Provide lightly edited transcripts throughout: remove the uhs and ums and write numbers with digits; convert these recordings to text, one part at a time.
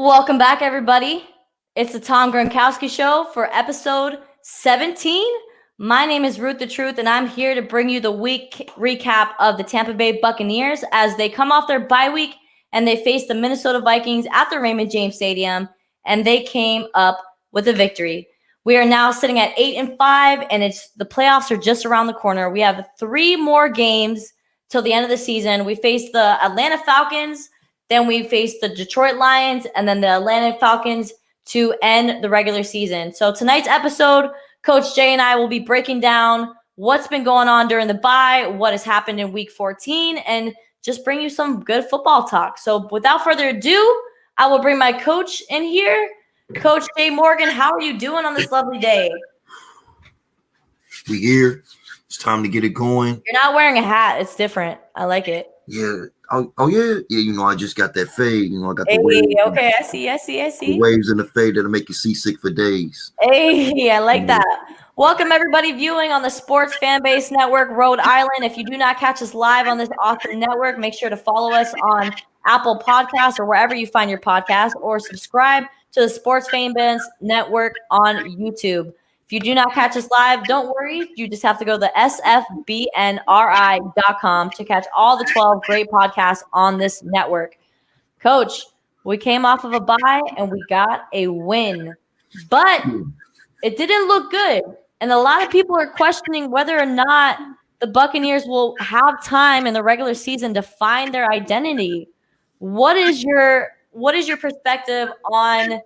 Welcome back, everybody. It's the Tom Gronkowski Show for episode 17. My name is Ruth the Truth, and I'm here to bring you the week recap of the Tampa Bay Buccaneers as they come off their bye week and they face the Minnesota Vikings at the Raymond James Stadium, and they came up with a victory. We are now sitting at 8-5, and the playoffs are just around the corner. We have 3 more games till the end of the season. We face the Atlanta Falcons. Then we face the Detroit Lions and then the Atlanta Falcons to end the regular season. So tonight's episode, Coach Jay and I will be breaking down what's been going on during the bye, what has happened in week 14, and just bring you some good football talk. So without further ado, I will bring my coach in here. Coach Jay Morgan, how are you doing on this lovely day? We here. It's time to get it going. You're not wearing a hat. It's different. I like it. Yeah. Oh yeah. Yeah, I just got that fade. I got the waves. Okay, I see. The waves and the fade that'll make you seasick for days. Hey, I like that. Welcome, everybody viewing on the Sports Fanbase Network, Rhode Island. If you do not catch us live on this awesome network, make sure to follow us on Apple Podcasts or wherever you find your podcast, or subscribe to the Sports Fanbase Network on YouTube. If you do not catch us live, don't worry. You just have to go to sfbnri.com to catch all the 12 great podcasts on this network. Coach, we came off of a bye and we got a win, but it didn't look good. And a lot of people are questioning whether or not the Buccaneers will have time in the regular season to find their identity. What is your perspective on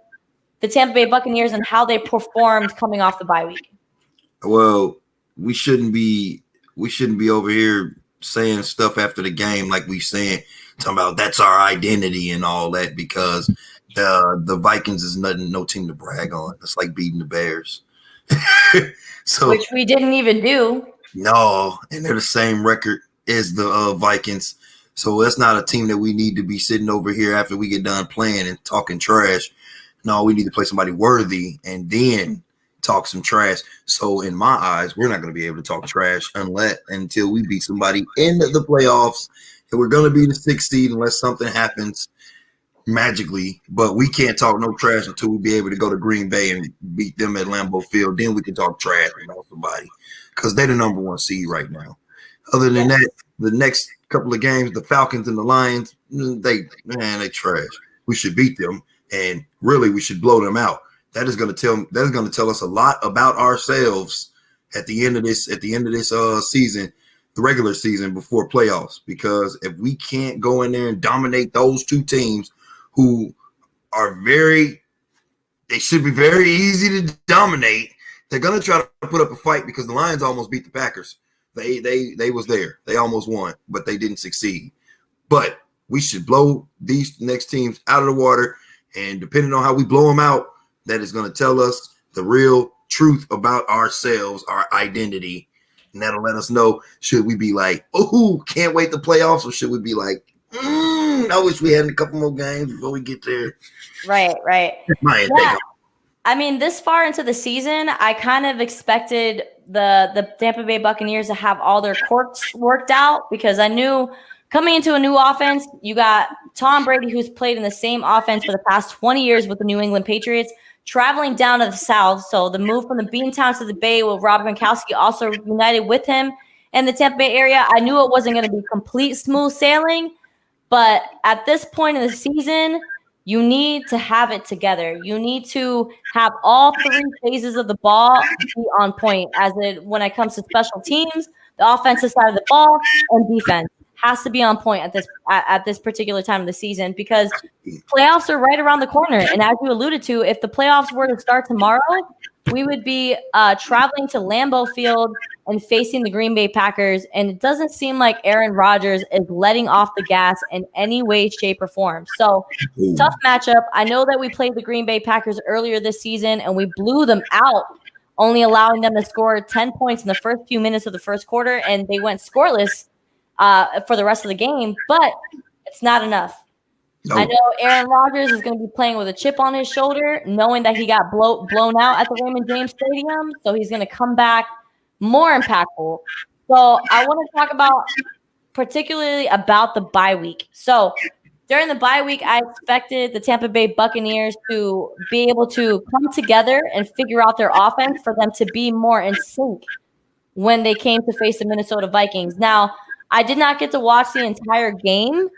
the Tampa Bay Buccaneers and how they performed coming off the bye week? Well, we shouldn't be over here saying stuff after the game like we saying, talking about that's our identity and all that, because the Vikings is no team to brag on. It's like beating the Bears. So, which we didn't even do. No, and they're the same record as the Vikings. So that's not a team that we need to be sitting over here after we get done playing and talking trash. No, we need to play somebody worthy and then talk some trash. So in my eyes, we're not going to be able to talk trash until we beat somebody in the playoffs. And we're going to be the 6th seed unless something happens magically. But we can't talk no trash until we be able to go to Green Bay and beat them at Lambeau Field. Then we can talk trash about somebody, because they're the number 1 seed right now. Other than that, the next couple of games, the Falcons and the Lions, they trash. We should beat them. And really, we should blow them out. That is going to tell us a lot about ourselves at the end of this season, the regular season before playoffs. Because if we can't go in there and dominate those 2 teams who are they should be very easy to dominate, they're going to try to put up a fight, because the Lions almost beat the Packers. They was there. They almost won, but they didn't succeed. But we should blow these next teams out of the water. And depending on how we blow them out, that is going to tell us the real truth about ourselves, our identity. And that'll let us know, should we be like, oh, can't wait to playoffs, or should we be like, I wish we had a couple more games before we get there. Right. Yeah. I mean, this far into the season, I kind of expected the Tampa Bay Buccaneers to have all their quirks worked out, because I knew coming into a new offense, you got Tom Brady, who's played in the same offense for the past 20 years with the New England Patriots, traveling down to the South. So the move from the Beantown to the Bay with Rob Gronkowski also united with him in the Tampa Bay area. I knew it wasn't going to be complete smooth sailing, but at this point in the season, you need to have it together. You need to have all 3 phases of the ball be on point, when it comes to special teams, the offensive side of the ball, and defense has to be on point at this particular time of the season, because playoffs are right around the corner. And as you alluded to, if the playoffs were to start tomorrow, we would be traveling to Lambeau Field and facing the Green Bay Packers. And it doesn't seem like Aaron Rodgers is letting off the gas in any way, shape, or form. So tough matchup. I know that we played the Green Bay Packers earlier this season and we blew them out, only allowing them to score 10 points in the first few minutes of the first quarter, and they went scoreless for the rest of the game, but it's not enough. Nope. I know Aaron Rodgers is going to be playing with a chip on his shoulder, knowing that he got blown out at the Raymond James Stadium, so he's going to come back more impactful. So I want to talk particularly about the bye week. So during the bye week, I expected the Tampa Bay Buccaneers to be able to come together and figure out their offense for them to be more in sync when they came to face the Minnesota Vikings. Now, I did not get to watch the entire game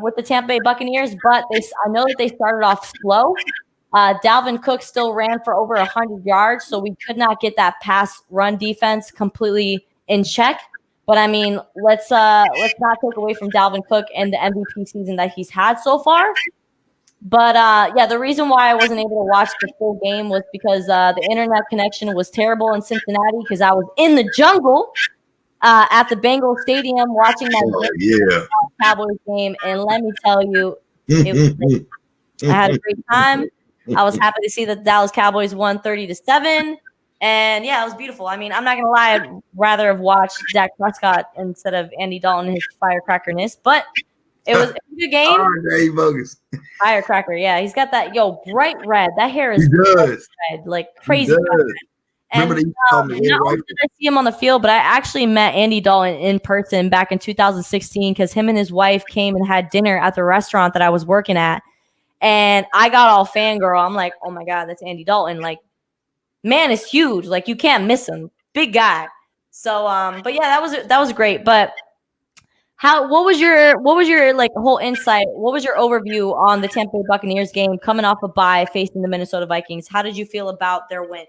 with the Tampa Bay Buccaneers, but I know that they started off slow. Dalvin Cook still ran for over 100 yards, so we could not get that pass run defense completely in check. But I mean, let's not take away from Dalvin Cook and the MVP season that he's had so far. But yeah, the reason why I wasn't able to watch the full game was because the internet connection was terrible in Cincinnati because I was in the jungle at the Bengals Stadium watching that Cowboys game, and let me tell you, I had a great time. I was happy to see that the Dallas Cowboys won 30-7. And yeah, it was beautiful. I mean, I'm not gonna lie, I'd rather have watched Dak Prescott instead of Andy Dalton and his firecrackerness, but it was a good game. Bogus. Firecracker, yeah, he's got that bright red. That hair is red, like crazy. And not only did I see him on the field, but I actually met Andy Dalton in person back in 2016 because him and his wife came and had dinner at the restaurant that I was working at, and I got all fangirl. I'm like, oh my god, that's Andy Dalton, like. Man is huge. Like you can't miss him. Big guy. So but yeah, that was great. But what was your like whole insight? What was your overview on the Tampa Bay Buccaneers game coming off a bye facing the Minnesota Vikings? How did you feel about their win?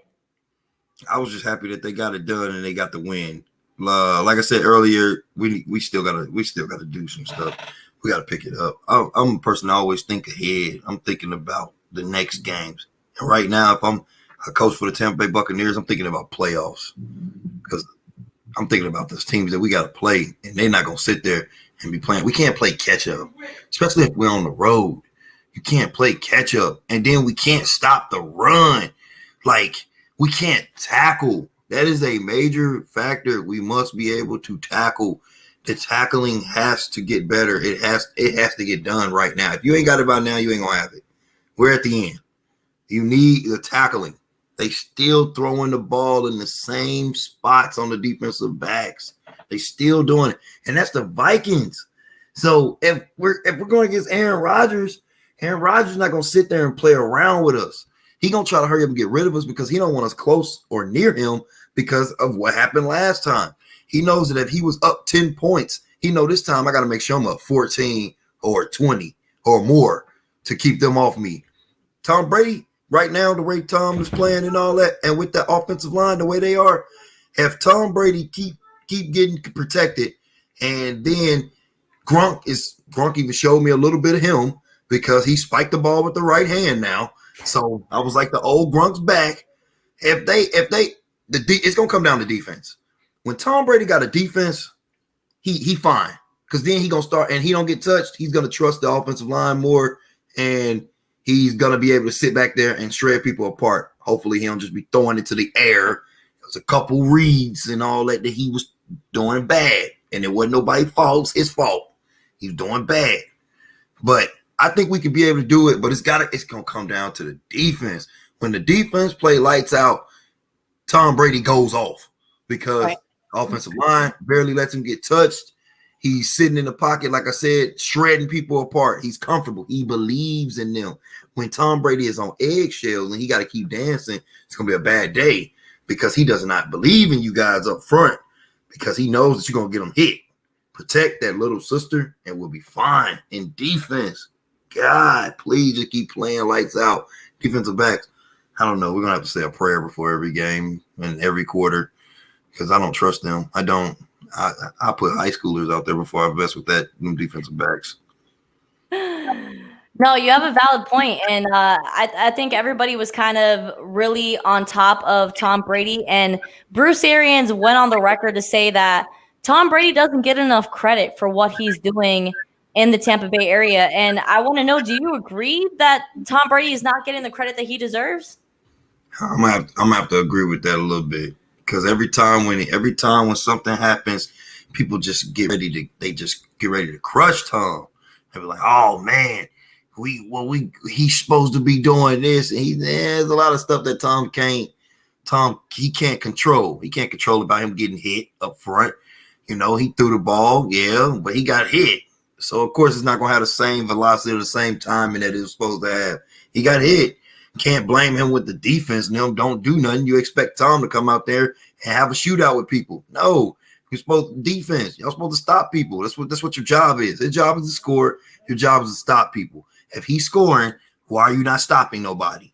I was just happy that they got it done and they got the win. Like I said earlier, we still gotta do some stuff. We gotta pick it up. I'm a person that always think ahead. I'm thinking about the next games. And right now, if I'm a coach for the Tampa Bay Buccaneers, I'm thinking about playoffs because I'm thinking about those teams that we got to play, and they're not going to sit there and be playing. We can't play catch-up, especially if we're on the road. You can't play catch-up, and then we can't stop the run. Like, we can't tackle. That is a major factor. We must be able to tackle. The tackling has to get better. It has to get done right now. If you ain't got it by now, you ain't going to have it. We're at the end. You need the tackling. They still throwing the ball in the same spots on the defensive backs. They still doing it. And that's the Vikings. So if we're going against Aaron Rodgers not going to sit there and play around with us. He going to try to hurry up and get rid of us because he don't want us close or near him because of what happened last time. He knows that if he was up 10 points, he know this time I got to make sure I'm up 14 or 20 or more to keep them off me. Tom Brady, right now, the way Tom is playing and all that, and with that offensive line, the way they are, if Tom Brady keep getting protected, and then Gronk even showed me a little bit of him because he spiked the ball with the right hand now. So I was like the old Gronk's back. It's gonna come down to defense. When Tom Brady got a defense, he fine because then he gonna start and he don't get touched. He's gonna trust the offensive line more and. He's going to be able to sit back there and shred people apart. Hopefully, he don't just be throwing it to the air. There's a couple reads and all that he was doing bad. And it wasn't nobody's fault. It was his fault. He was doing bad. But I think we can be able to do it. But it's going to come down to the defense. When the defense play lights out, Tom Brady goes off because offensive line barely lets him get touched. He's sitting in the pocket, like I said, shredding people apart. He's comfortable. He believes in them. When Tom Brady is on eggshells and he got to keep dancing, it's going to be a bad day because he does not believe in you guys up front because he knows that you're going to get him hit. Protect that little sister and we'll be fine in defense. God, please just keep playing lights out. Defensive backs, I don't know. We're going to have to say a prayer before every game and every quarter because I don't trust them. I don't. I put high schoolers out there before I mess with them defensive backs. No, you have a valid point. And I think everybody was kind of really on top of Tom Brady. And Bruce Arians went on the record to say that Tom Brady doesn't get enough credit for what he's doing in the Tampa Bay area. And I want to know, do you agree that Tom Brady is not getting the credit that he deserves? I'm gonna have to agree with that a little bit. Because every time when something happens, people just get ready to crush Tom. They be like, "Oh man, he's supposed to be doing this." And there's a lot of stuff that Tom can't control. He can't control about him getting hit up front. You know, he threw the ball, yeah, but he got hit. So of course it's not gonna have the same velocity or the same timing that it was supposed to have. He got hit. Can't blame him with the defense. Them don't do nothing. You expect Tom to come out there and have a shootout with people. No, you're supposed to defense. Y'all supposed to stop people. That's what your job is. Your job is to score. Your job is to stop people. If he's scoring, why are you not stopping nobody?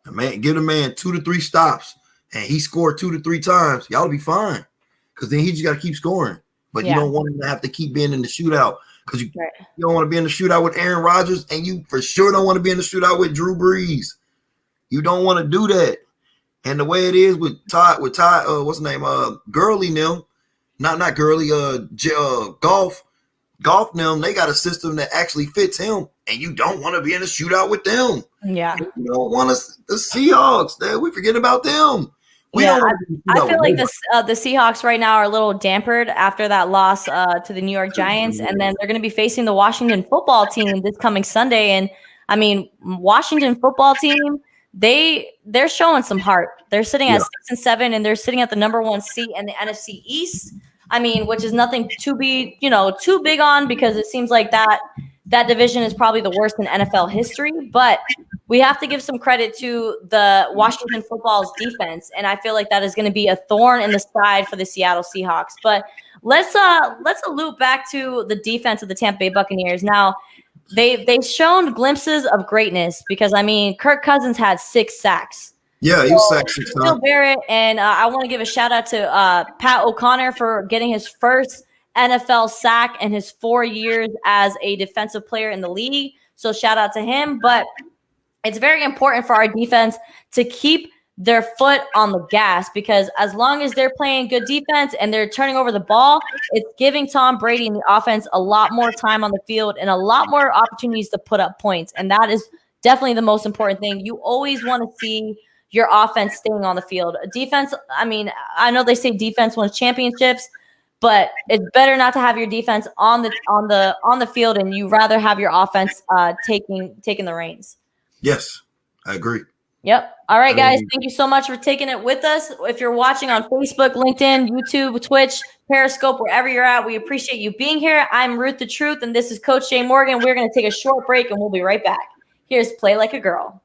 Man, give the man 2 to 3 stops, and he scored 2 to 3 times. Y'all be fine, because then he just got to keep scoring. But you don't want him to have to keep being in the shootout, because you don't want to be in the shootout with Aaron Rodgers, and you for sure don't want to be in the shootout with Drew Brees. You don't want to do that. And the way it is with Ty, what's his name? Gurley now. Not Gurley, Golf them, they got a system that actually fits him, and you don't want to be in a shootout with them. Yeah. You don't want the Seahawks. We forget about them. I feel like the Seahawks right now are a little dampered after that loss to the New York Giants, and then they're going to be facing the Washington football team this coming Sunday. And I mean, Washington football team, they're showing some heart. They're sitting at 6-7, and they're sitting at the number 1 seat in the NFC East. I mean, which is nothing to be, too big on, because it seems like that division is probably the worst in NFL history. But we have to give some credit to the Washington football's defense, and I feel like that is going to be a thorn in the side for the Seattle Seahawks. But let's loop back to the defense of the Tampa Bay Buccaneers. Now, they've shown glimpses of greatness, because I mean, Kirk Cousins had 6 sacks. Yeah, he was sacked 6 times. Barrett, and I want to give a shout out to Pat O'Connor for getting his first NFL sack in his 4 years as a defensive player in the league. So shout out to him. But it's very important for our defense to keep their foot on the gas, because as long as they're playing good defense and they're turning over the ball, it's giving Tom Brady and the offense a lot more time on the field and a lot more opportunities to put up points. And that is definitely the most important thing. You always want to see your offense staying on the field. Defense, I mean, I know they say defense wins championships, but it's better not to have your defense on the field, and you rather have your offense taking the reins. Yes, I agree. Yep. All right, guys. Thank you so much for taking it with us. If you're watching on Facebook, LinkedIn, YouTube, Twitch, Periscope, wherever you're at, we appreciate you being here. I'm Ruth the Truth, and this is Coach Jay Morgan. We're going to take a short break, and we'll be right back. Here's Play Like a Girl.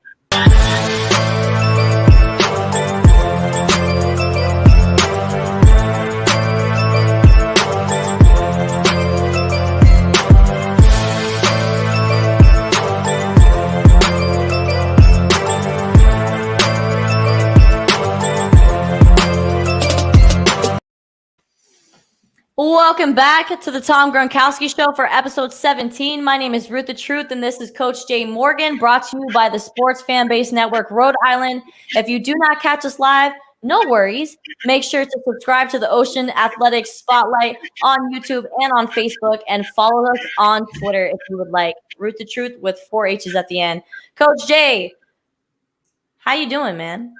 Welcome back to the Tom Gronkowski Show for episode 17. My name is Ruth the Truth, and this is Coach Jay Morgan, brought to you by the Sports Fan Base Network, Rhode Island. If you do not catch us live, no worries. Make sure to subscribe to the Ocean Athletics Spotlight on YouTube and on Facebook, and follow us on Twitter if you would like. Ruth the Truth with 4 H's at the end. Coach Jay, how you doing, man?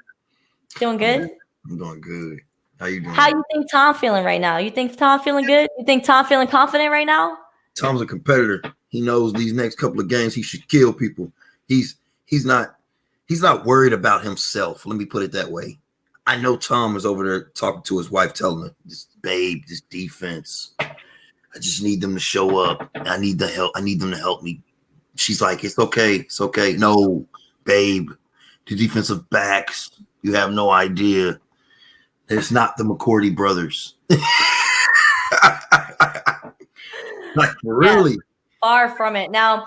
Doing good? I'm doing good. How you doing? How you think Tom feeling right now? You think Tom feeling good? You think Tom feeling confident right now? Tom's a competitor. He knows these next couple of games he should kill people. He's not worried about himself. Let me put it that way. I know Tom is over there talking to his wife, telling her, "This babe, this defense. I just need them to show up. I need the help. I need them to help me." She's like, "It's okay. It's okay." No, babe, the defensive backs. You have no idea. It's not the McCourty brothers. Like, really? Yeah, far from it. Now,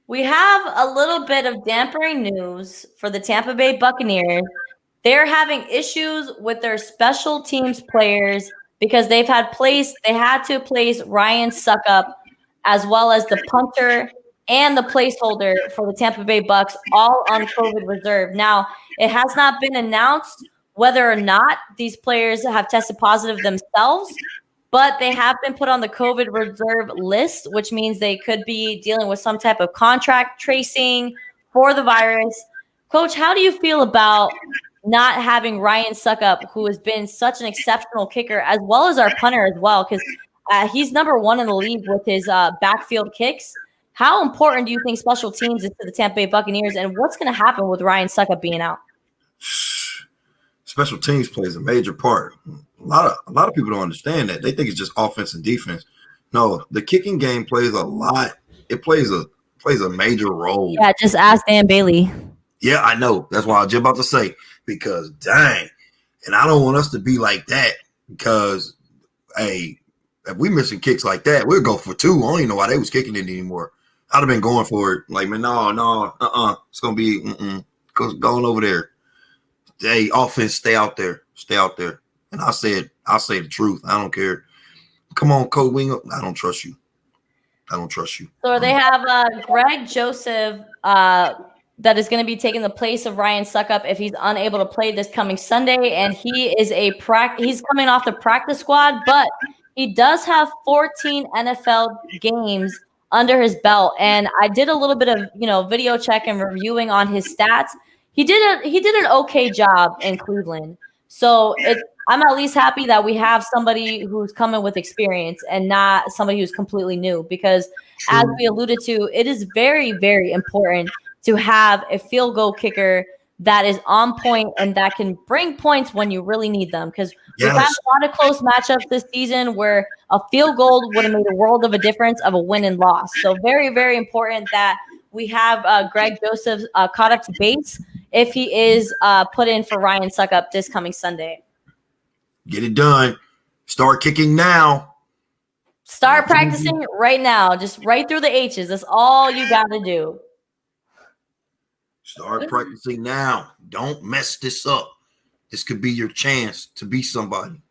we have a little bit of dampering news for the Tampa Bay Buccaneers. They're having issues with their special teams players because they had to place Ryan Suckup, as well as the punter and the placeholder for the Tampa Bay Bucs, all on COVID reserve. Now, it has not been announced whether or not these players have tested positive themselves, but they have been put on the COVID reserve list, which means they could be dealing with some type of contract tracing for the virus. Coach, how do you feel about not having Ryan Suckup, who has been such an exceptional kicker, as well as our punter as well, because he's number 1 in the league with his backfield kicks? How important do you think special teams is to the Tampa Bay Buccaneers, and what's going to happen with Ryan Suckup being out? Special teams plays a major part. A lot of people don't understand that. They think it's just offense and defense. No, the kicking game plays a lot. It plays a major role. Yeah, just ask Dan Bailey. Yeah, I know. That's what I was just about to say. Because dang, and I don't want us to be like that. Because hey, if we missing kicks like that, we'll go for 2. I don't even know why they was kicking it anymore. I'd have been going for it. Like, man, no, it's gonna be going over there. Hey, offense, stay out there. And I'll say the truth. I don't care. Come on, Coach Wing. I don't trust you. So they have Greg Joseph that is going to be taking the place of Ryan Suckup if he's unable to play this coming Sunday, and he is he's coming off the practice squad, but he does have 14 NFL games under his belt. And I did a little bit of video check and reviewing on his stats. He did an okay job in Cleveland. So I'm at least happy that we have somebody who's coming with experience and not somebody who's completely new, because as we alluded to, it is very, very important to have a field goal kicker that is on point and that can bring points when you really need them. Because we've had a lot of close matchups this season where a field goal would have made a world of a difference of a win and loss. So very, very important that we have Greg Joseph caught up to base if he is put in for Ryan Suckup this coming Sunday. Get it done. Start kicking now. Start practicing right now. Just right through the H's. That's all you got to do. Start practicing now. Don't mess this up. This could be your chance to be somebody.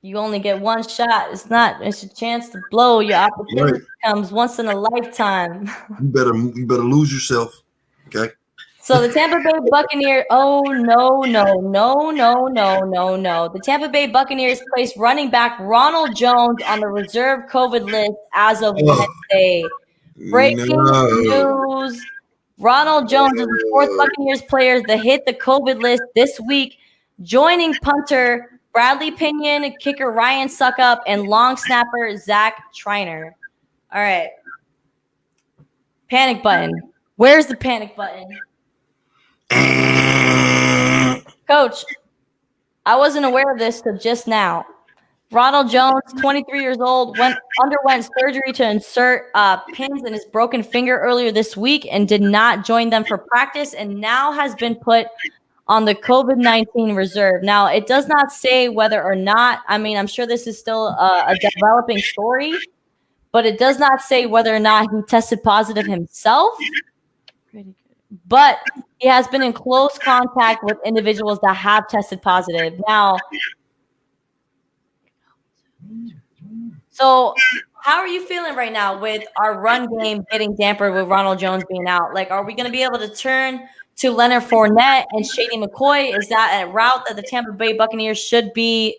You only get one shot. It's your chance to blow. Your opportunity comes once in a lifetime. You better lose yourself. Okay. So the Tampa Bay Buccaneers, no. The Tampa Bay Buccaneers placed running back Ronald Jones on the reserve COVID list as of Wednesday. Breaking news. Ronald Jones is the 4th Buccaneers player to hit the COVID list this week, joining punter Bradley Pinion, kicker Ryan Suckup, and long snapper Zach Triner. All right. Panic button. Where's the panic button? Coach, I wasn't aware of this till just now. Ronald Jones, 23 years old, underwent surgery to insert pins in his broken finger earlier this week and did not join them for practice, and now has been put on the COVID-19 reserve. Now, it does not say whether or not, I'm sure this is still a developing story, but it does not say whether or not he tested positive himself. But he has been in close contact with individuals that have tested positive. Now, so how are you feeling right now with our run game getting dampered with Ronald Jones being out? Like, are we going to be able to turn to Leonard Fournette and Shady McCoy? Is that a route that the Tampa Bay Buccaneers should be,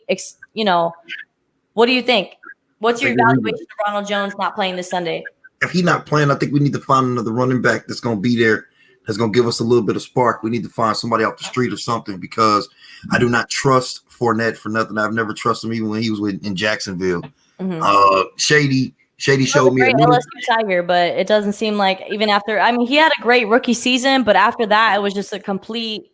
what do you think? What's your evaluation of Ronald Jones not playing this Sunday? If he's not playing, I think we need to find another running back that's going to be there, that's going to give us a little bit of spark. We need to find somebody off the street or something, because I do not trust Fournette for nothing. I've never trusted him even when he was in Jacksonville. Mm-hmm. Shady showed me a LSU Tiger, but it doesn't seem like even after. He had a great rookie season, but after that, it was just a complete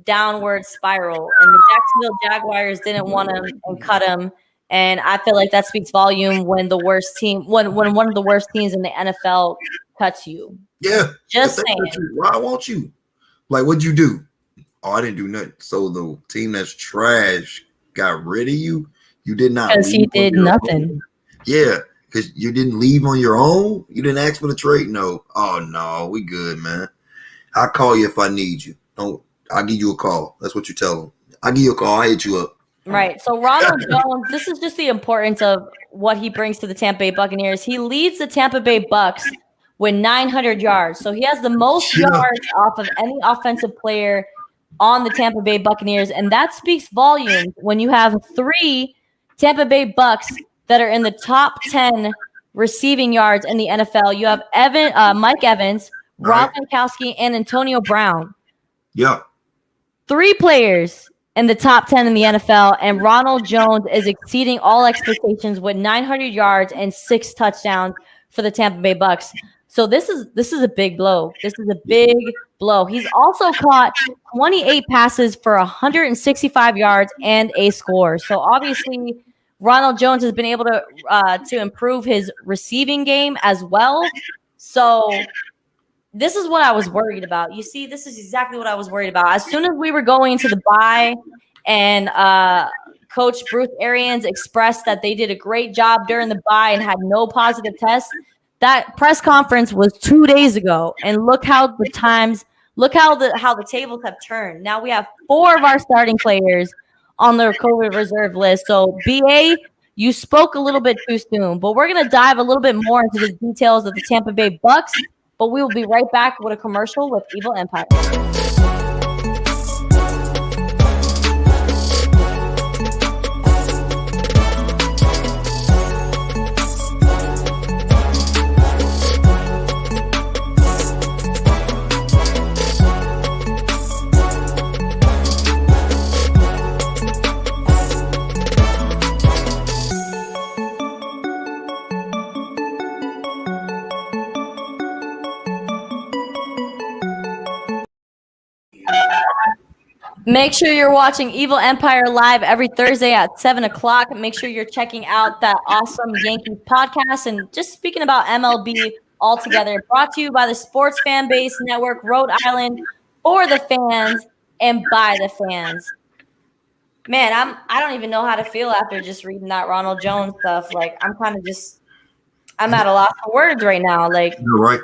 downward spiral. And the Jacksonville Jaguars didn't want him and cut him. And I feel like that speaks volume when the worst team, when one of the worst teams in the NFL cuts you. Yeah, just saying. Why won't you? Like, what'd you do? Oh, I didn't do nothing. So the team that's trash got rid of you. You did not. Because he did nothing. Own. Yeah, because you didn't leave on your own. You didn't ask for the trade. No. Oh no, we good, man. I'll call you if I need you. I'll give you a call. That's what you tell them. I'll give you a call. I'll hit you up. Right. So Ronald Jones, this is just the importance of what he brings to the Tampa Bay Buccaneers. He leads the Tampa Bay Bucs with 900 yards. So he has the most yards off of any offensive player on the Tampa Bay Buccaneers. And that speaks volumes when you have 3 Tampa Bay Bucs that are in the top 10 receiving yards in the NFL. You have Mike Evans, Rob Gronkowski, and Antonio Brown. Yeah. 3 players in the top 10 in the NFL, and Ronald Jones is exceeding all expectations with 900 yards and 6 touchdowns for the Tampa Bay Bucs. So this is a big blow. This is a big blow. He's also caught 28 passes for 165 yards and a score. So obviously Ronald Jones has been able to improve his receiving game as well. So this is what I was worried about. You see, this is exactly what I was worried about. As soon as we were going into the bye and Coach Bruce Arians expressed that they did a great job during the bye and had no positive tests, that press conference was 2 days ago. And look how the tables have turned. Now we have 4 of our starting players on the COVID reserve list. So, BA, you spoke a little bit too soon, but we're going to dive a little bit more into the details of the Tampa Bay Bucs, but we will be right back with a commercial with Evil Empire. Make sure you're watching Evil Empire live every Thursday at 7 o'clock. Make sure you're checking out that awesome Yankees podcast. And just speaking about MLB altogether, brought to you by the Sports Fan Base Network, Rhode Island, for the fans and by the fans. Man, I don't even know how to feel after just reading that Ronald Jones stuff. Like, I'm at a loss for words right now. Like, you're right,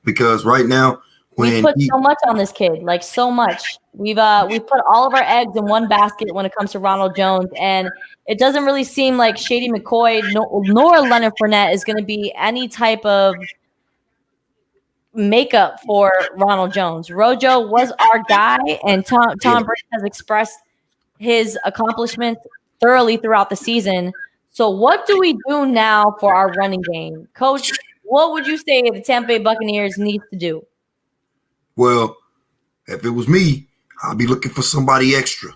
because right now we put so much on this kid, like so much. We've put all of our eggs in one basket when it comes to Ronald Jones, and it doesn't really seem like Shady McCoy nor Leonard Fournette is going to be any type of makeup for Ronald Jones. Rojo was our guy, and Tom Brady has expressed his accomplishments thoroughly throughout the season. So what do we do now for our running game? Coach, what would you say the Tampa Bay Buccaneers need to do? Well, if it was me, I'll be looking for somebody extra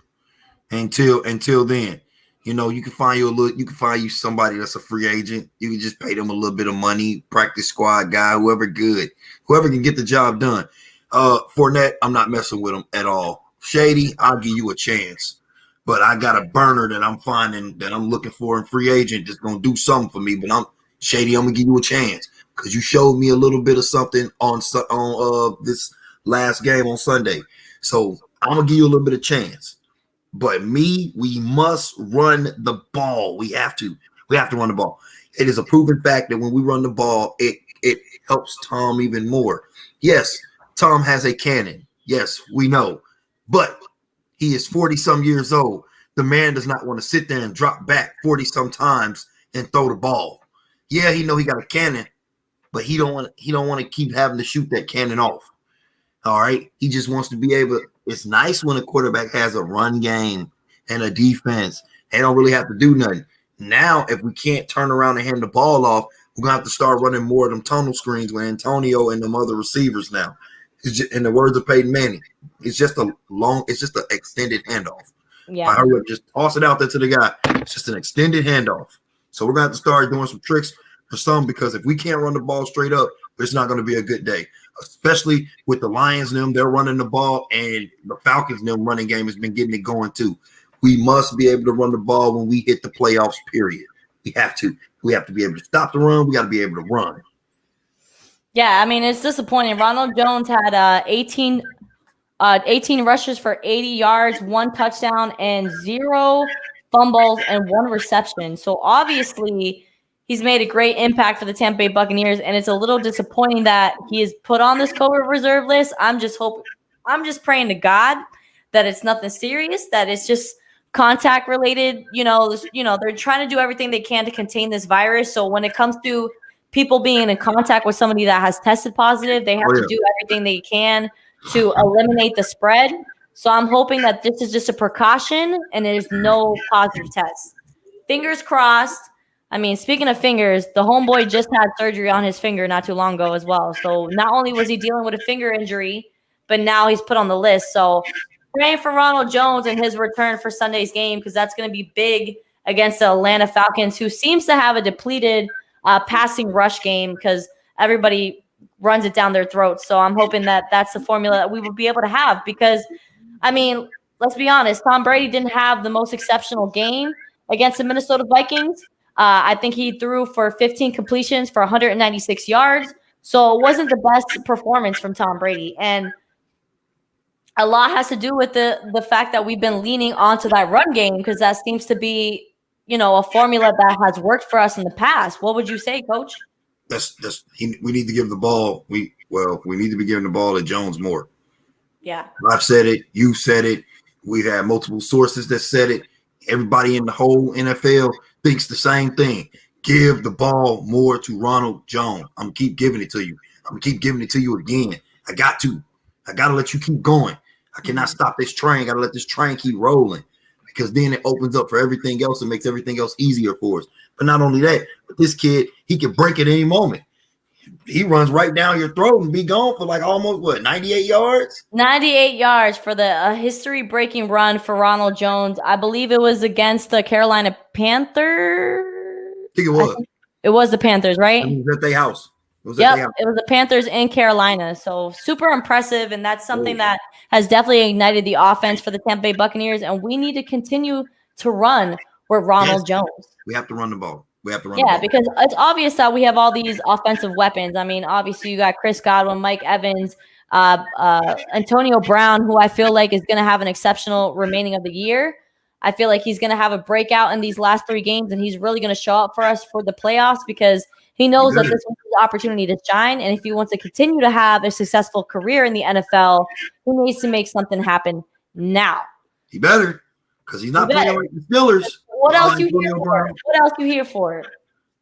until then. You know, you can find you somebody that's a free agent. You can just pay them a little bit of money, practice squad guy, whoever can get the job done. Fournette, I'm not messing with him at all. Shady, I'll give you a chance. But I got a burner that I'm finding that I'm looking for in free agent that's gonna do something for me. But I'm gonna give you a chance because you showed me a little bit of something on this last game on Sunday. So I'm gonna give you a little bit of chance. But we must run the ball. We have to run the ball. It is a proven fact that when we run the ball, it helps Tom even more. Yes, Tom has a cannon. Yes, we know. But he is 40-some years old. The man does not want to sit there and drop back 40-some times and throw the ball. Yeah, he got a cannon, but he don't want to keep having to shoot that cannon off. All right. He just wants to be able. It's nice when a quarterback has a run game and a defense. They don't really have to do nothing. Now, if we can't turn around and hand the ball off, we're gonna have to start running more of them tunnel screens with Antonio and them other receivers now. In the words of Peyton Manning, it's just an extended handoff. Yeah. I heard just toss it out there to the guy. It's just an extended handoff. So we're gonna have to start doing some tricks for some, because if we can't run the ball straight up, it's not going to be a good day, especially with the Lions and them. They're running the ball, and the Falcons and them running game has been getting it going too. We must be able to run the ball when we hit the playoffs, period. We have to. We have to be able to stop the run. We got to be able to run. Yeah, I mean, it's disappointing. Ronald Jones had 18 rushes for 80 yards, 1 touchdown, and 0 fumbles and 1 reception. So obviously he's made a great impact for the Tampa Bay Buccaneers, and it's a little disappointing that he is put on this COVID reserve list. I'm just praying to God that it's nothing serious, that it's just contact related. They're trying to do everything they can to contain this virus. So when it comes to people being in contact with somebody that has tested positive, they have to do everything they can to eliminate the spread. So I'm hoping that this is just a precaution and there's no positive tests. Fingers crossed. I mean, speaking of fingers, the homeboy just had surgery on his finger not too long ago as well. So not only was he dealing with a finger injury, but now he's put on the list. So praying for Ronald Jones and his return for Sunday's game, because that's going to be big against the Atlanta Falcons, who seems to have a depleted passing rush game because everybody runs it down their throats. So I'm hoping that that's the formula that we will be able to have, because, I mean, let's be honest, Tom Brady didn't have the most exceptional game, against the Minnesota Vikings. I think he threw for 15 completions for 196 yards. So it wasn't the best performance from Tom Brady. And a lot has to do with the fact that we've been leaning onto that run game because that seems to be, a formula that has worked for us in the past. What would you say, Coach? We need to give the ball. We need to be giving the ball to Jones more. Yeah. I've said it. You said it. We've had multiple sources that said it. Everybody in the whole NFL thinks the same thing. Give the ball more to Ronald Jones. I'm going to keep giving it to you. I'm going to keep giving it to you again. I got to let you keep going. I cannot stop this train. Got to let this train keep rolling because then it opens up for everything else and makes everything else easier for us. But not only that, but this kid, he can break at any moment. He runs right down your throat and be gone for like almost 98 yards? 98 yards for the history-breaking run for Ronald Jones. I believe it was against the Carolina Panthers. I think it was. It was the Panthers, right? It was at their house. It was the Panthers in Carolina. So super impressive, and that's something that has definitely ignited the offense for the Tampa Bay Buccaneers, and we need to continue to run with Ronald Jones. We have to run the ball. Because it's obvious that we have all these offensive weapons. I mean, obviously you got Chris Godwin, Mike Evans, Antonio Brown, who I feel like is going to have an exceptional remaining of the year. I feel like he's going to have a breakout in these last 3 games, and he's really going to show up for us for the playoffs because he knows that this is the opportunity to shine. And if he wants to continue to have a successful career in the NFL, he needs to make something happen now. He better, because he's not playing like the Steelers. What else you here for? What else you here for?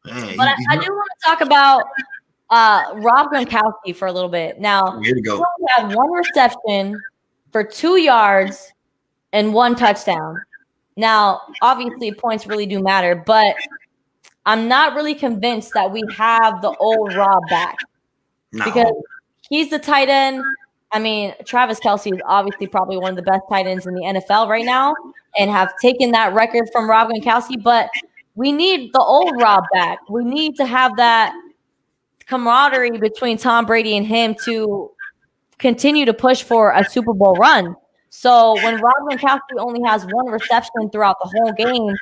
Man, but I do want to talk about Rob Gronkowski for a little bit. Now, here we go. He had 1 reception for 2 yards and 1 touchdown. Now, obviously, points really do matter, but I'm not really convinced that we have the old Rob back. No. Because he's the tight end. I mean, Travis Kelce is obviously probably one of the best tight ends in the NFL right now and have taken that record from Rob Gronkowski, but we need the old Rob back. We need to have that camaraderie between Tom Brady and him to continue to push for a Super Bowl run. So when Rob Gronkowski only has 1 reception throughout the whole game,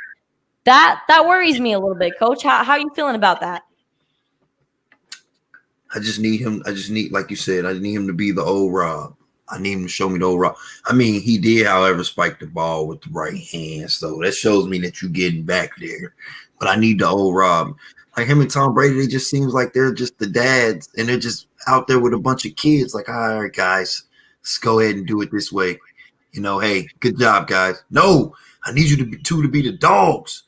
that worries me a little bit, Coach. How are you feeling about that? I just need him. Like you said, I need him to be the old Rob. I need him to show me the old Rob. I mean, he did, however, spike the ball with the right hand. So that shows me that you're getting back there. But I need the old Rob. Like him and Tom Brady, they just seems like they're just the dads. And they're just out there with a bunch of kids. Like, all right, guys, let's go ahead and do it this way. Hey, good job, guys. No, I need you to be the dogs.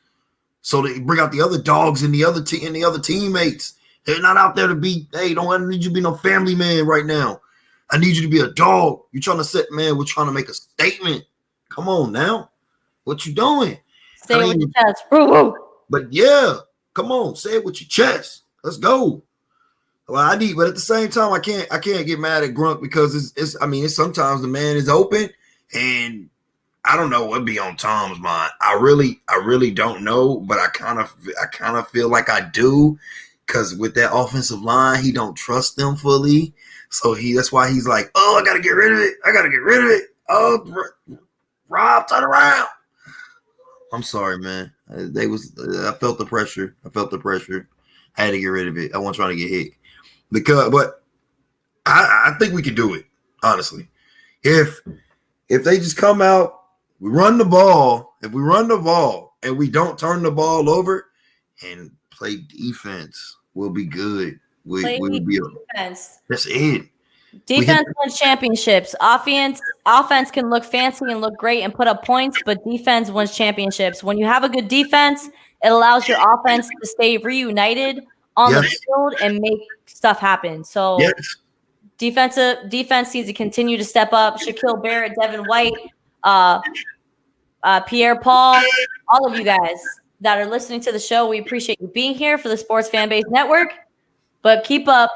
So they bring out the other dogs and the other teammates. They're not out there to be, hey, I need you to be no family man right now. I need you to be a dog. You're trying to set, man, we're trying to make a statement. Come on now. What you doing? Say it with your chest. But yeah, come on, say it with your chest. Let's go. Well, but at the same time, I can't get mad at Grunk because it's sometimes the man is open and I don't know what'd be on Tom's mind. I really don't know, but I kind of feel like I do, because with that offensive line, he don't trust them fully. So that's why he's like, oh, I gotta get rid of it. Oh, Rob, turn around. I'm sorry, man. I felt the pressure. I had to get rid of it. I wasn't trying to get hit but I think we can do it. Honestly, if they just come out. We run the ball. If we run the ball and we don't turn the ball over and play defense, we'll be good. We'll be defense. That's it. Defense wins championships. Offense can look fancy and look great and put up points, but defense wins championships. When you have a good defense, it allows your offense to stay reunited on the field and make stuff happen. So defense needs to continue to step up. Shaquille Barrett, Devin White, Pierre Paul, all of you guys that are listening to the show, we appreciate you being here for the Sports Fan Base Network, but keep up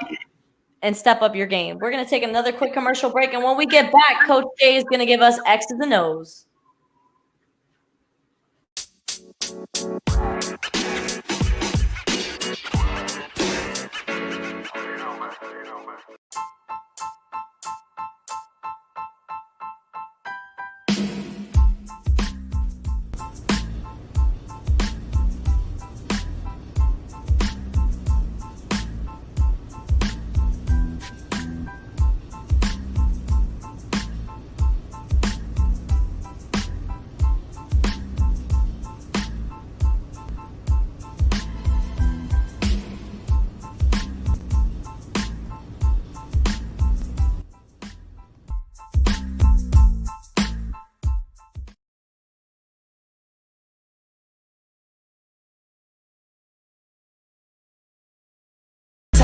and step up your game. We're going to take another quick commercial break, and when we get back, Coach Jay is going to give us X's and O's.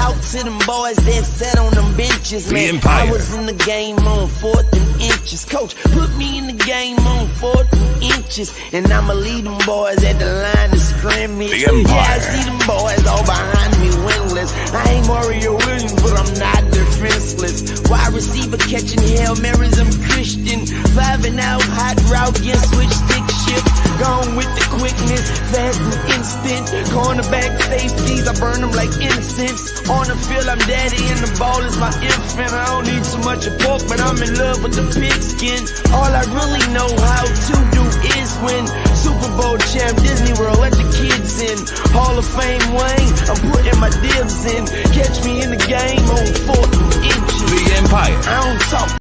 out to them boys that sat on them benches, man. I was in the game on 4th and inches. Coach, put me in the game on 4th and inches, and I'ma lead them boys at the line of scrimmage. Yeah, I see them boys all behind me winless. I ain't Mario Williams, but I'm not defenseless. Wide receiver catching Hail Marys, I'm Christian. 5 and out, hot route, get switch stick shift. Gone with the quickness, fast and instant. Cornerback safeties, I burn them like incense. On the field, I'm daddy, and the ball is my infant. I don't need so much of pork, but I'm in love with the pigskin. All I really know how to do is win. Super Bowl champ, Disney World, let the kids in. Hall of Fame Wayne, I'm putting my dibs in. Catch me in the game on 4th and inches. The Empire. I don't talk.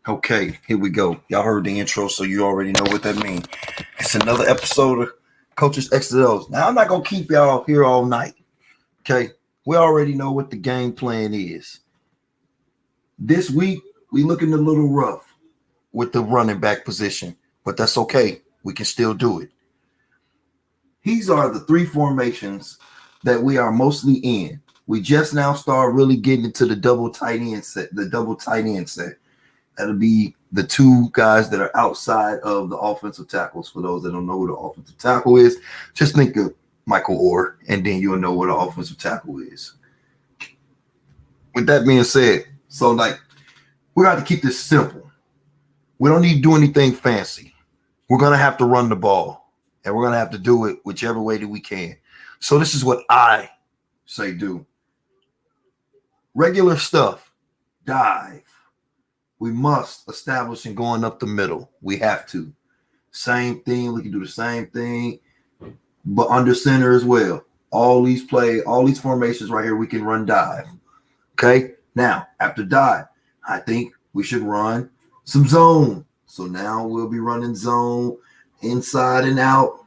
Okay, here we go. Y'all heard the intro, so you already know what that means. It's another episode of Coaches XLs. Now, I'm not going to keep y'all here all night. Okay, we already know what the game plan is. This week, we looking a little rough with the running back position, but that's okay. We can still do it. These are the 3 formations that we are mostly in. We just now start really getting into the double tight end set. That'll be the 2 guys that are outside of the offensive tackles. For those that don't know what the offensive tackle is, just think of Michael Orr, and then you'll know what the offensive tackle is. With that being said, so we're going to keep this simple. We don't need to do anything fancy. We're going to have to run the ball, and we're going to have to do it whichever way that we can. So this is what I say do. Regular stuff, dive. We must establish and going up the middle. We have to. Same thing. We can do the same thing, but under center as well. All these formations right here, we can run dive. Okay? Now, after dive, I think we should run some zone. So now we'll be running zone, inside and out,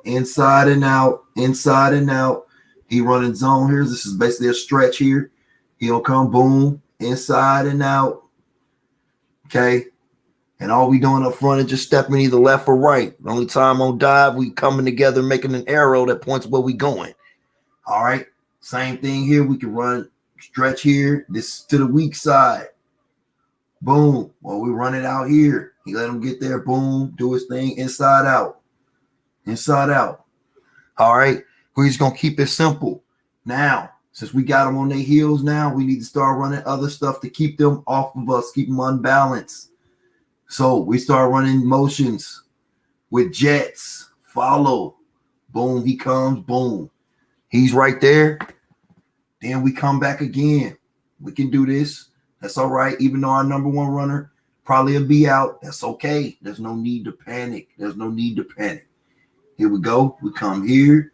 inside and out, inside and out. He running zone here. This is basically a stretch here. He'll come, boom, inside and out. Okay, and all we doing up front is just stepping either left or right. The only time on dive, we coming together, making an arrow that points where we going. All right, same thing here. We can run stretch here. This to the weak side. Boom. Well, we run it out here. He let him get there. Boom. Do his thing. Inside out. Inside out. All right, we're just gonna keep it simple. Now, since we got them on their heels now, we need to start running other stuff to keep them off of us, keep them unbalanced. So we start running motions with jets. Follow. Boom, he comes. Boom. He's right there. Then we come back again. We can do this. That's all right. Even though our number 1 runner probably will be out, that's okay. There's no need to panic. There's no need to panic. Here we go. We come here.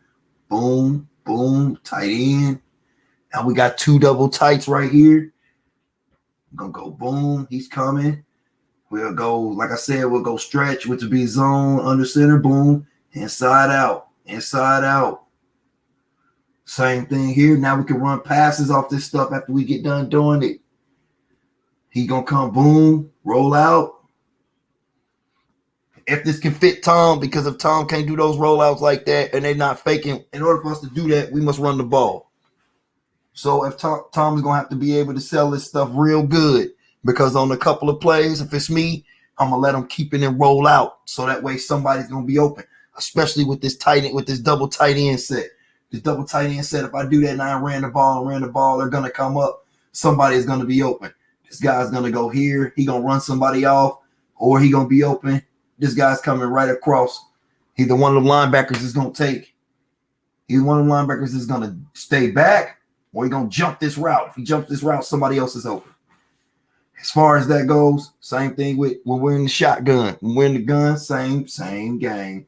Boom, boom, tight end. Now we got 2 double tights right here. We're going to go boom. He's coming. We'll go, like I said, we'll go stretch, which will be zone, under center, boom, inside out, inside out. Same thing here. Now we can run passes off this stuff after we get done doing it. He going to come, boom, roll out. If this can fit Tom, because if Tom can't do those rollouts like that and they're not faking, in order for us to do that, we must run the ball. So if Tom is going to have to be able to sell this stuff real good, because on a couple of plays, if it's me, I'm going to let him keep it and roll out. So that way somebody's going to be open, especially with this double tight end set. This double tight end set, if I do that and I ran the ball, they're going to come up. Somebody's going to be open. This guy's going to go here. He going to run somebody off, or he going to be open. This guy's coming right across. Either one of the linebackers is going to take. Either one of the linebackers is going to stay back, or he's going to jump this route. If he jumps this route, somebody else is open. As far as that goes, same thing with when we're in the shotgun. When we're in the gun, same game.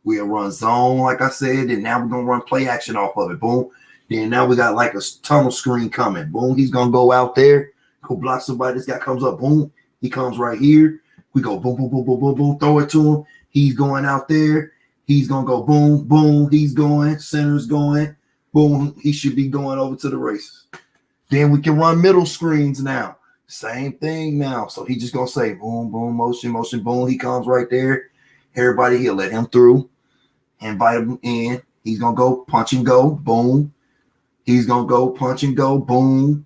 We'll run zone, like I said, and now we're going to run play action off of it. Boom. Then now we got like a tunnel screen coming. Boom. He's going to go out there, go block somebody. This guy comes up. Boom. He comes right here. We go boom, boom, boom, boom, boom, boom, throw it to him. He's going out there. He's going to go boom, boom. He's going. Center's going. Boom. He should be going over to the races. Then we can run middle screens now. Same thing now. So he's just going to say boom, boom, motion, motion, boom. He comes right there. Everybody, he'll let him through. Invite him in. He's going to go punch and go. Boom. He's going to go punch and go. Boom.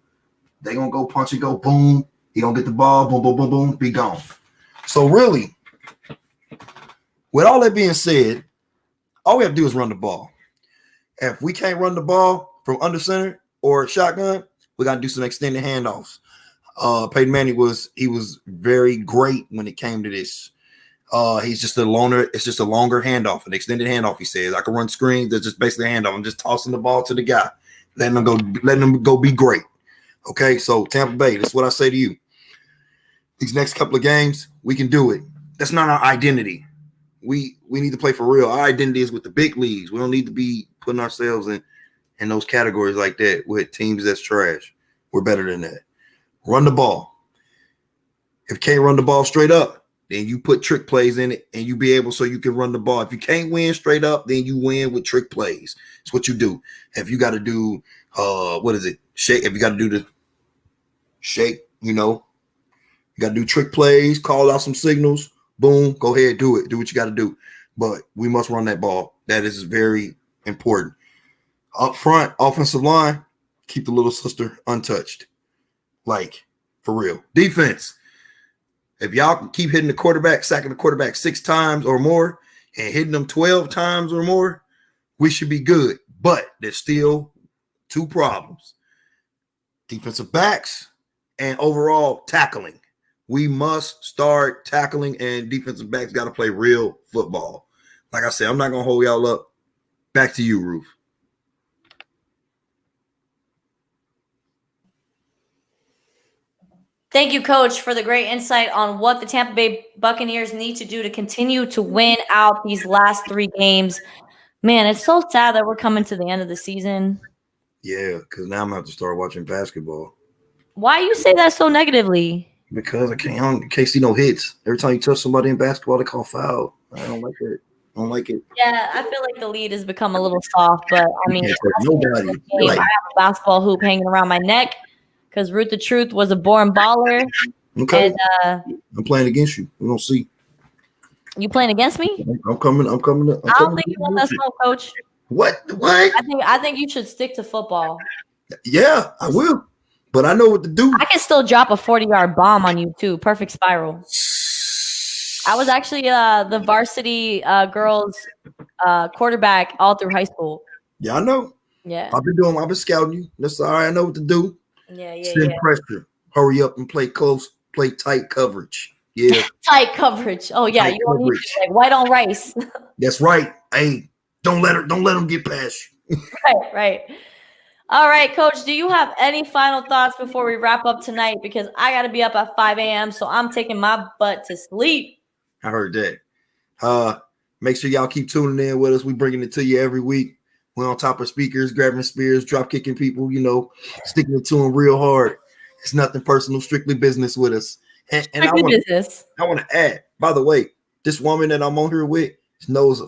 They're going to go punch and go. Boom. He going to get the ball. Boom, boom, boom, boom. Be gone. So really, with all that being said, all we have to do is run the ball. If we can't run the ball from under center or shotgun, we got to do some extended handoffs. Peyton Manning was very great when it came to this. He's just a loner. It's just a longer handoff, an extended handoff. He says, I can run screens. That's just basically a handoff. I'm just tossing the ball to the guy, letting him go be great. Okay, so Tampa Bay, that's what I say to you. These next couple of games, we can do it. That's not our identity. We need to play for real. Our identity is with the big leagues. We don't need to be putting ourselves in those categories like that with teams that's trash. We're better than that. Run the ball. If you can't run the ball straight up, then you put trick plays in it and you be able so you can run the ball. If you can't win straight up, then you win with trick plays. It's what you do. If you got to do shake. If you got to do the shake, you got to do trick plays, call out some signals. Boom, go ahead, do it. Do what you got to do. But we must run that ball. That is very important. Up front, offensive line, keep the little sister untouched. Like, for real. Defense, if y'all keep hitting the quarterback, sacking the quarterback 6 times or more and hitting them 12 times or more, we should be good. But there's still 2 problems. Defensive backs and overall tackling. We must start tackling, and defensive backs got to play real football. Like I said, I'm not going to hold y'all up. Back to you, Ruth. Thank you, Coach, for the great insight on what the Tampa Bay Buccaneers need to do to continue to win out these last 3 games. Man, it's so sad that we're coming to the end of the season. Yeah, because now I'm going to have to start watching basketball. Why you say that so negatively? Because I can't see no hits. Every time you touch somebody in basketball, they call foul. I don't like it. I don't like it. Yeah, I feel like the lead has become a little soft, but I mean, nobody. I have a basketball hoop hanging around my neck because Root the Truth was a born baller. Okay. And, I'm playing against you. We're going to see. You playing against me? I'm coming. I don't think you want that smoke, Coach. What? I think you should stick to football. Yeah, I will. But I know what to do. I can still drop a 40-yard bomb on you, too. Perfect spiral. I was actually the varsity girls quarterback all through high school. Yeah, I know. Yeah. I've been scouting you. That's all right. I know what to do. Yeah. Send pressure. Hurry up and play close. Play tight coverage. Yeah. Tight coverage. Oh, yeah. You don't need to, like white on rice. That's right. Hey, don't let them get past you. Right. All right, Coach, do you have any final thoughts before we wrap up tonight? Because I got to be up at 5 a.m., so I'm taking my butt to sleep. I heard that. Make sure y'all keep tuning in with us. We bringing it to you every week. We're on top of speakers, grabbing spears, drop kicking people, sticking it to them real hard. It's nothing personal, strictly business with us. And I want to add, by the way, this woman that I'm on here with knows a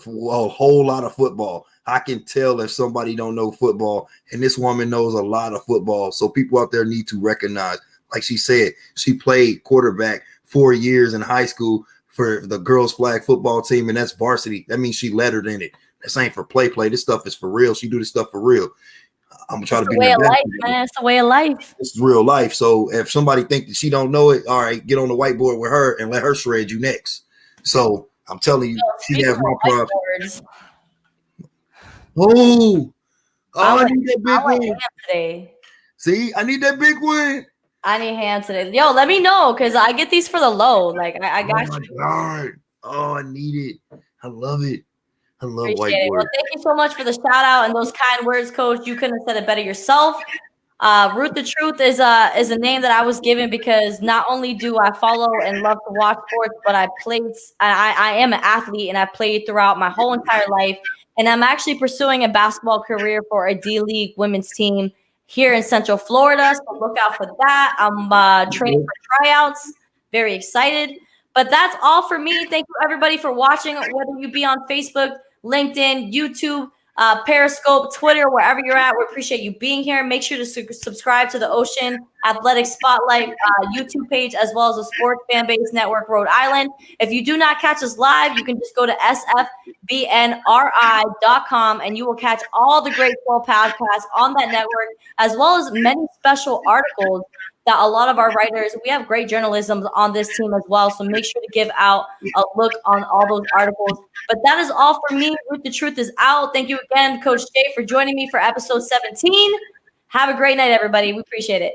whole lot of football. I can tell if somebody don't know football, and this woman knows a lot of football. So people out there need to recognize, like she said, she played quarterback 4 years in high school for the girls flag football team, and that's varsity. That means she lettered in it. This ain't for play. This stuff is for real. She do this stuff for real. I'm gonna try to be way of life, man. It's the way of life. It's real life. So if somebody think that she don't know it, all right, get on the whiteboard with her and let her shred you next. So I'm telling you, she has my problems. Oh, I need that big win today. See, I need that big win. I need ham today. Yo, let me know because I get these for the low. Like I got you. Oh my God. Oh, I need it. I love it. I love Appreciate whiteboard. it. Well, thank you so much for the shout out and those kind words, Coach. You couldn't have said it better yourself. Root the Truth is a name that I was given because not only do I follow and love to watch sports, but I am an athlete and I've played throughout my whole entire life. And I'm actually pursuing a basketball career for a D-League women's team here in Central Florida. So look out for that. I'm training for tryouts. Very excited. But that's all for me. Thank you, everybody, for watching, whether you be on Facebook, LinkedIn, YouTube, Periscope, Twitter, wherever you're at. We appreciate you being here. Make sure to subscribe to the Ocean Athletic Spotlight YouTube page, as well as the Sports Fan Base Network Rhode Island. If you do not catch us live, you can just go to sfbnri.com and you will catch all the great 12 podcasts on that network, as well as many special articles that a lot of our writers, we have great journalism on this team as well. So make sure to give out a look on all those articles. But that is all for me. Root the Truth is out. Thank you again, Coach Jay, for joining me for episode 17. Have a great night, everybody. We appreciate it.